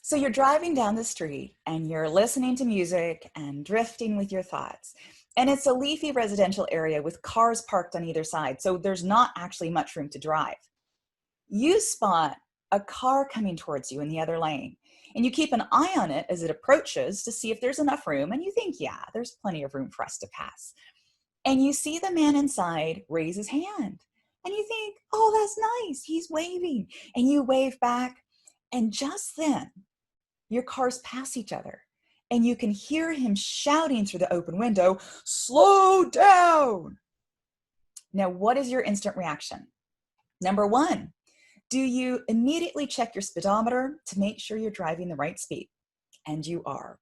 So you're driving down the street and you're listening to music and drifting with your thoughts. And it's a leafy residential area with cars parked on either side. So there's not actually much room to drive. You spot a car coming towards you in the other lane. And you keep an eye on it as it approaches to see if there's enough room. And you think, yeah, there's plenty of room for us to pass. And you see the man inside raise his hand. And you think, oh, that's nice. He's waving. And you wave back. And just then, your cars pass each other. And you can hear him shouting through the open window, slow down. Now, what is your instant reaction? Number one, do you immediately check your speedometer to make sure you're driving the right speed? And you are.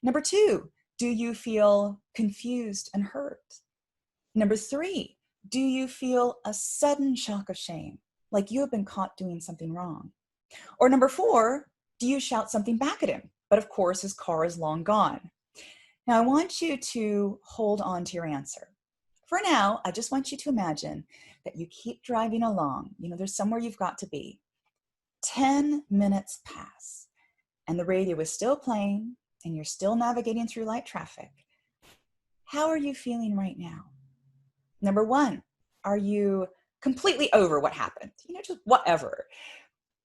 Number two, do you feel confused and hurt? Number three, do you feel a sudden shock of shame, like you have been caught doing something wrong? Or number four, do you shout something back at him? But of course, his car is long gone. Now, I want you to hold on to your answer. For now, I just want you to imagine that you keep driving along. There's somewhere you've got to be. 10 minutes pass, and the radio is still playing, and you're still navigating through light traffic. How are you feeling right now? Number one, are you completely over what happened? Just whatever.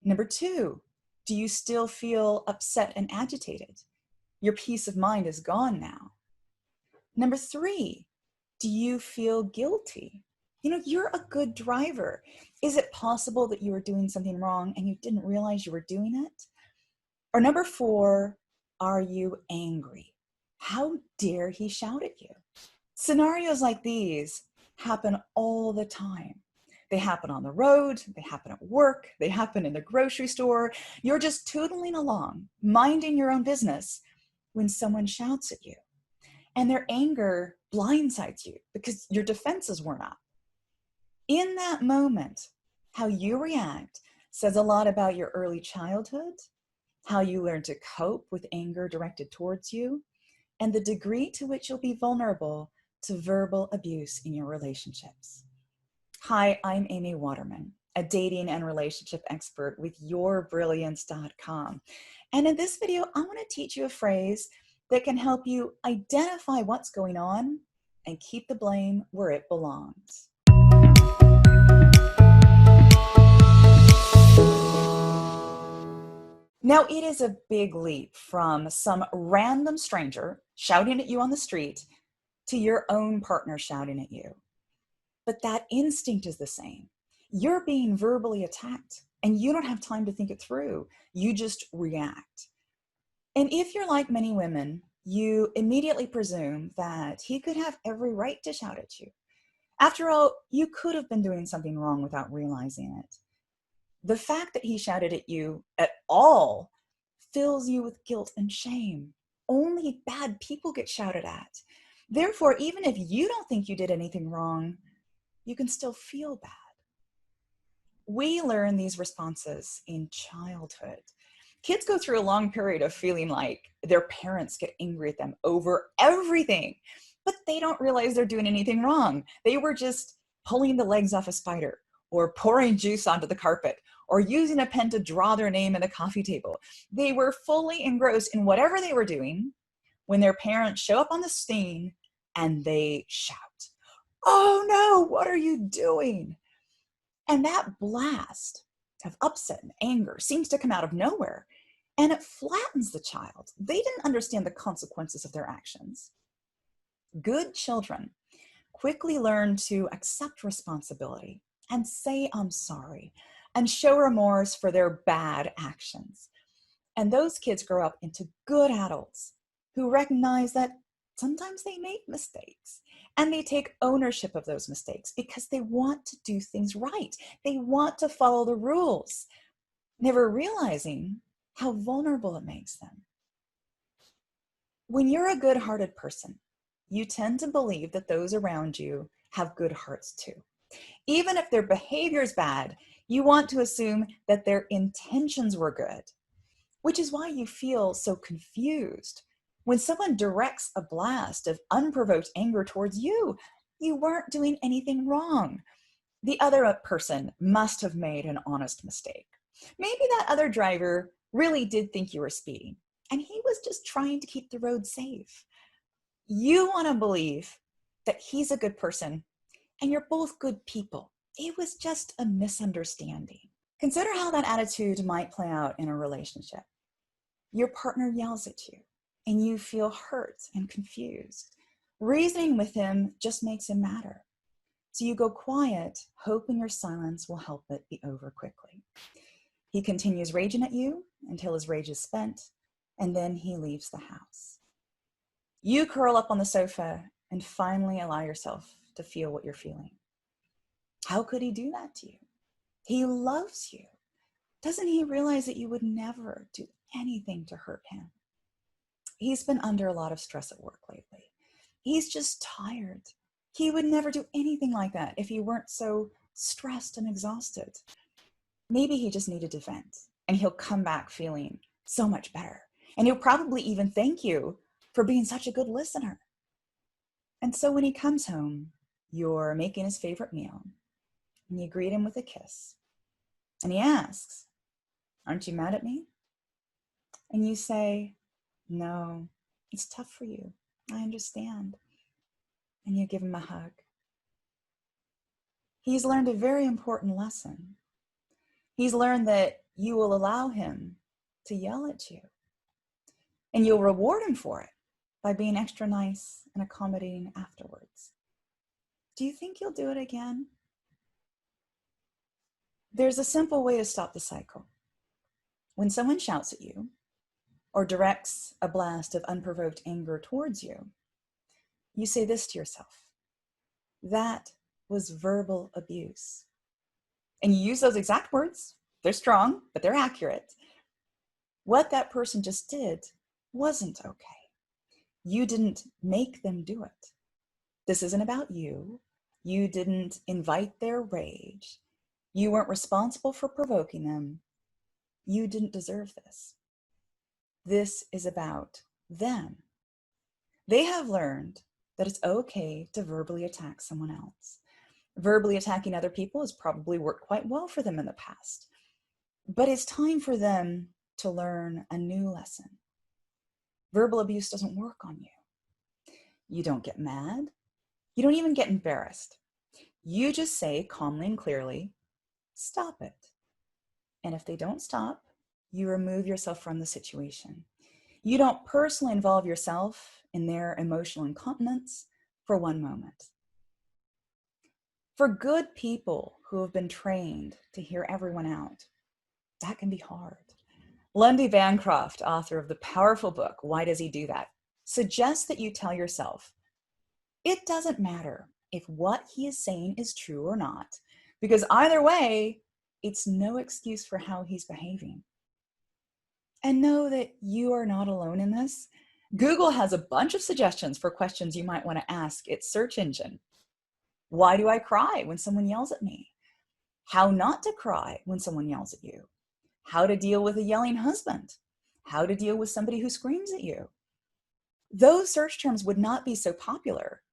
Number two, do you still feel upset and agitated? Your peace of mind is gone now. Number three, do you feel guilty? You're a good driver. Is it possible that you were doing something wrong and you didn't realize you were doing it? Or number four, are you angry? How dare he shout at you? Scenarios like these happen all the time. They happen on the road, they happen at work, they happen in the grocery store. You're just tootling along, minding your own business when someone shouts at you. And their anger blindsides you because your defenses weren't up. In that moment, how you react says a lot about your early childhood, how you learn to cope with anger directed towards you, and the degree to which you'll be vulnerable to verbal abuse in your relationships. Hi, I'm Amy Waterman, a dating and relationship expert with yourbrilliance.com. And in this video, I want to teach you a phrase that can help you identify what's going on and keep the blame where it belongs. Now, it is a big leap from some random stranger shouting at you on the street to your own partner shouting at you. But that instinct is the same. You're being verbally attacked and you don't have time to think it through. You just react. And if you're like many women, you immediately presume that he could have every right to shout at you. After all, you could have been doing something wrong without realizing it. The fact that he shouted at you at all fills you with guilt and shame. Only bad people get shouted at. Therefore, even if you don't think you did anything wrong, you can still feel bad. We learn these responses in childhood. Kids go through a long period of feeling like their parents get angry at them over everything, but they don't realize they're doing anything wrong. They were just pulling the legs off a spider, or pouring juice onto the carpet, or using a pen to draw their name in the coffee table. They were fully engrossed in whatever they were doing when their parents show up on the scene and they shout, "Oh no, what are you doing?" And that blast of upset and anger seems to come out of nowhere, and it flattens the child. They didn't understand the consequences of their actions. Good children quickly learn to accept responsibility and say, "I'm sorry," and show remorse for their bad actions. And those kids grow up into good adults who recognize that sometimes they make mistakes, and they take ownership of those mistakes because they want to do things right. They want to follow the rules, never realizing how vulnerable it makes them. When you're a good-hearted person, you tend to believe that those around you have good hearts too. Even if their behavior is bad, you want to assume that their intentions were good, which is why you feel so confused. When someone directs a blast of unprovoked anger towards you, you weren't doing anything wrong. The other person must have made an honest mistake. Maybe that other driver really did think you were speeding, and he was just trying to keep the road safe. You want to believe that he's a good person and you're both good people. It was just a misunderstanding. Consider how that attitude might play out in a relationship. Your partner yells at you and you feel hurt and confused. Reasoning with him just makes him madder. So you go quiet, hoping your silence will help it be over quickly. He continues raging at you until his rage is spent, and then he leaves the house. You curl up on the sofa and finally allow yourself to feel what you're feeling. How could he do that to you? He loves you. Doesn't he realize that you would never do anything to hurt him? He's been under a lot of stress at work lately. He's just tired. He would never do anything like that if he weren't so stressed and exhausted. Maybe he just needed to vent, and he'll come back feeling so much better. And he'll probably even thank you for being such a good listener. And so when he comes home, you're making his favorite meal, and you greet him with a kiss. And he asks, "Aren't you mad at me?" And you say, "No, it's tough for you. I understand." And you give him a hug. He's learned a very important lesson. He's learned that you will allow him to yell at you, and you'll reward him for it by being extra nice and accommodating afterwards. Do you think you'll do it again? There's a simple way to stop the cycle. When someone shouts at you or directs a blast of unprovoked anger towards you, you say this to yourself: "That was verbal abuse." And you use those exact words. They're strong, but they're accurate. What that person just did wasn't okay. You didn't make them do it. This isn't about you. You didn't invite their rage. You weren't responsible for provoking them. You didn't deserve this. This is about them. They have learned that it's okay to verbally attack someone else. Verbally attacking other people has probably worked quite well for them in the past. But it's time for them to learn a new lesson. Verbal abuse doesn't work on you. You don't get mad. You don't even get embarrassed. You just say calmly and clearly, "Stop it." And if they don't stop, you remove yourself from the situation. You don't personally involve yourself in their emotional incontinence for one moment. For good people who have been trained to hear everyone out, that can be hard. Lundy Bancroft, author of the powerful book, Why Does He Do That?, suggests that you tell yourself, it doesn't matter if what he is saying is true or not, because either way, it's no excuse for how he's behaving. And know that you are not alone in this. Google has a bunch of suggestions for questions you might want to ask its search engine. Why do I cry when someone yells at me? How not to cry when someone yells at you? How to deal with a yelling husband? How to deal with somebody who screams at you? Those search terms would not be so popular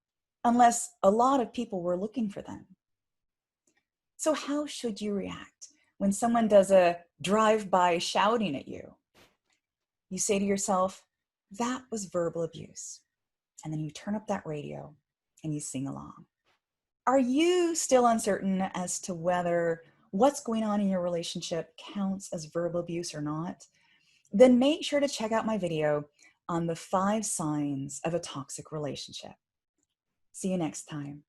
unless a lot of people were looking for them. So how should you react when someone does a drive-by shouting at you? You say to yourself, "That was verbal abuse." And then you turn up that radio and you sing along. Are you still uncertain as to whether what's going on in your relationship counts as verbal abuse or not? Then make sure to check out my video on the 5 signs of a toxic relationship. See you next time.